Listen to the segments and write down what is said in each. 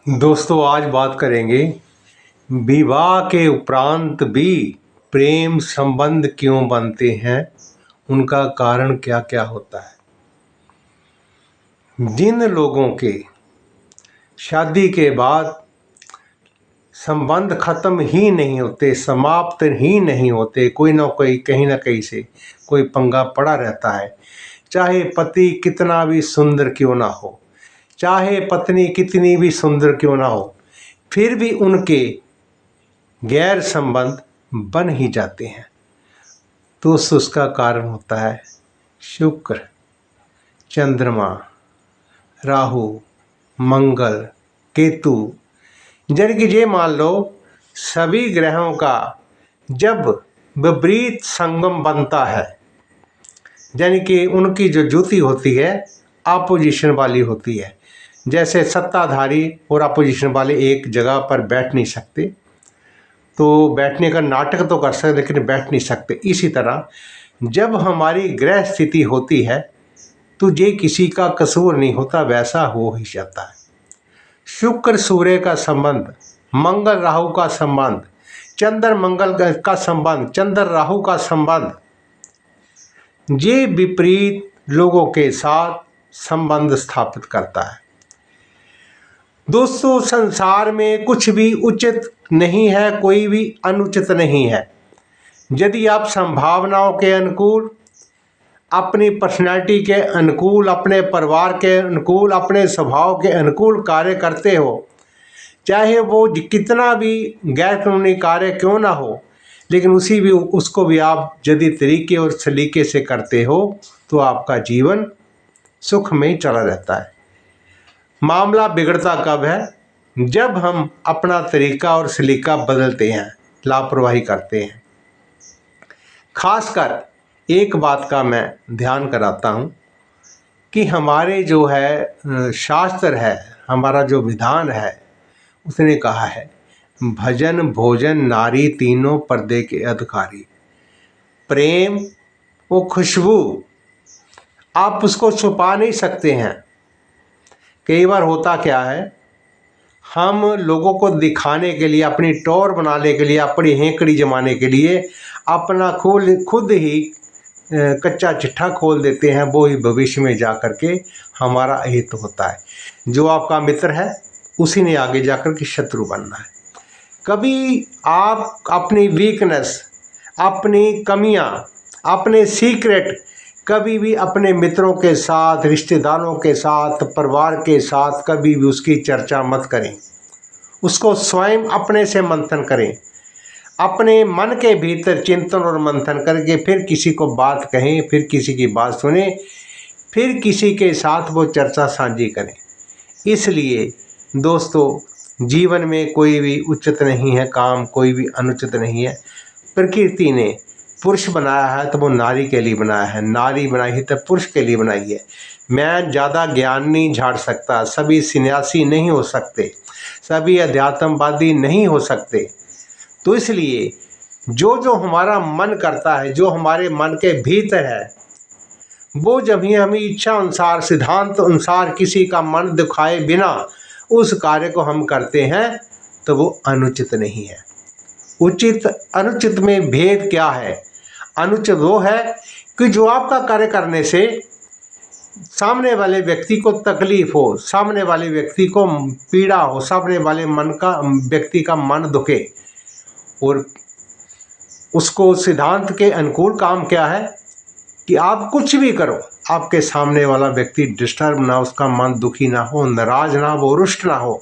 दोस्तों आज बात करेंगे विवाह के उपरांत भी प्रेम संबंध क्यों बनते हैं, उनका कारण क्या क्या होता है। जिन लोगों के शादी के बाद संबंध खत्म ही नहीं होते, समाप्त ही नहीं होते, कोई ना कोई कहीं ना कहीं से कोई पंगा पड़ा रहता है। चाहे पति कितना भी सुंदर क्यों ना हो, चाहे पत्नी कितनी भी सुंदर क्यों ना हो, फिर भी उनके गैर संबंध बन ही जाते हैं। तो उसका कारण होता है शुक्र, चंद्रमा, राहु, मंगल, केतु। यानी कि ये मान लो सभी ग्रहों का जब विपरीत संगम बनता है, यानी कि उनकी जो जुति होती है अपोजिशन वाली होती है। जैसे सत्ताधारी और अपोजिशन वाले एक जगह पर बैठ नहीं सकते, तो बैठने का नाटक तो कर सकते लेकिन बैठ नहीं सकते। इसी तरह जब हमारी ग्रह स्थिति होती है तो ये किसी का कसूर नहीं होता, वैसा हो ही जाता है। शुक्र सूर्य का संबंध, मंगल राहु का संबंध, चंद्र मंगल का संबंध, चंद्र राहु का संबंध, ये विपरीत लोगों के साथ संबंध स्थापित करता है। दोस्तों संसार में कुछ भी उचित नहीं है, कोई भी अनुचित नहीं है। यदि आप संभावनाओं के अनुकूल, अपनी पर्सनैलिटी के अनुकूल, अपने परिवार के अनुकूल, अपने स्वभाव के अनुकूल कार्य करते हो, चाहे वो कितना भी गैर कानूनी कार्य क्यों ना हो, लेकिन उसको भी आप यदि तरीके और सलीके से करते हो तो आपका जीवन सुख में चला रहता है। मामला बिगड़ता कब है? जब हम अपना तरीका और सलीका बदलते हैं, लापरवाही करते हैं। खासकर एक बात का मैं ध्यान कराता हूँ कि हमारे जो है शास्त्र है, हमारा जो विधान है, उसने कहा है भजन भोजन नारी तीनों पर्दे के अधिकारी। प्रेम वो खुशबू आप उसको छुपा नहीं सकते हैं। कई बार होता क्या है, हम लोगों को दिखाने के लिए, अपनी टौर बनाने के लिए, अपनी हेंकड़ी जमाने के लिए अपना खुद ही कच्चा चिट्ठा खोल देते हैं। वो ही भविष्य में जा कर के हमारा हित होता है। जो आपका मित्र है उसी ने आगे जाकर के शत्रु बनना है। कभी आप अपनी वीकनेस, अपनी कमियां, अपने सीक्रेट कभी भी अपने मित्रों के साथ, रिश्तेदारों के साथ, परिवार के साथ कभी भी उसकी चर्चा मत करें। उसको स्वयं अपने से मंथन करें, अपने मन के भीतर चिंतन और मंथन करके फिर किसी को बात कहें, फिर किसी की बात सुने, फिर किसी के साथ वो चर्चा साझी करें। इसलिए दोस्तों जीवन में कोई भी उचित नहीं है काम, कोई भी अनुचित नहीं है। प्रकृति ने पुरुष बनाया है तो वो नारी के लिए बनाया है, नारी बनाई है तो पुरुष के लिए बनाई है। मैं ज़्यादा ज्ञान नहीं झाड़ सकता, सभी सन्यासी नहीं हो सकते, सभी अध्यात्मवादी नहीं हो सकते। तो इसलिए जो जो हमारा मन करता है, जो हमारे मन के भीतर है, वो जब ही हमें इच्छा अनुसार, सिद्धांत अनुसार किसी का मन दुखाए बिना उस कार्य को हम करते हैं तो वो अनुचित नहीं है। उचित अनुचित में भेद क्या है? अनुचित वो है कि जो आपका कार्य करने से सामने वाले व्यक्ति को तकलीफ हो, सामने वाले व्यक्ति को पीड़ा हो, सामने वाले व्यक्ति का मन दुखे। और उसको सिद्धांत के अनुकूल काम क्या है कि आप कुछ भी करो, आपके सामने वाला व्यक्ति डिस्टर्ब ना, उसका मन दुखी ना हो, नाराज ना हो, रुष्ट ना हो,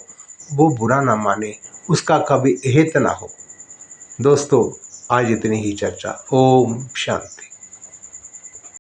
वो बुरा ना माने, उसका कभी हित ना हो। दोस्तों आज इतनी ही चर्चा। ओम शांति।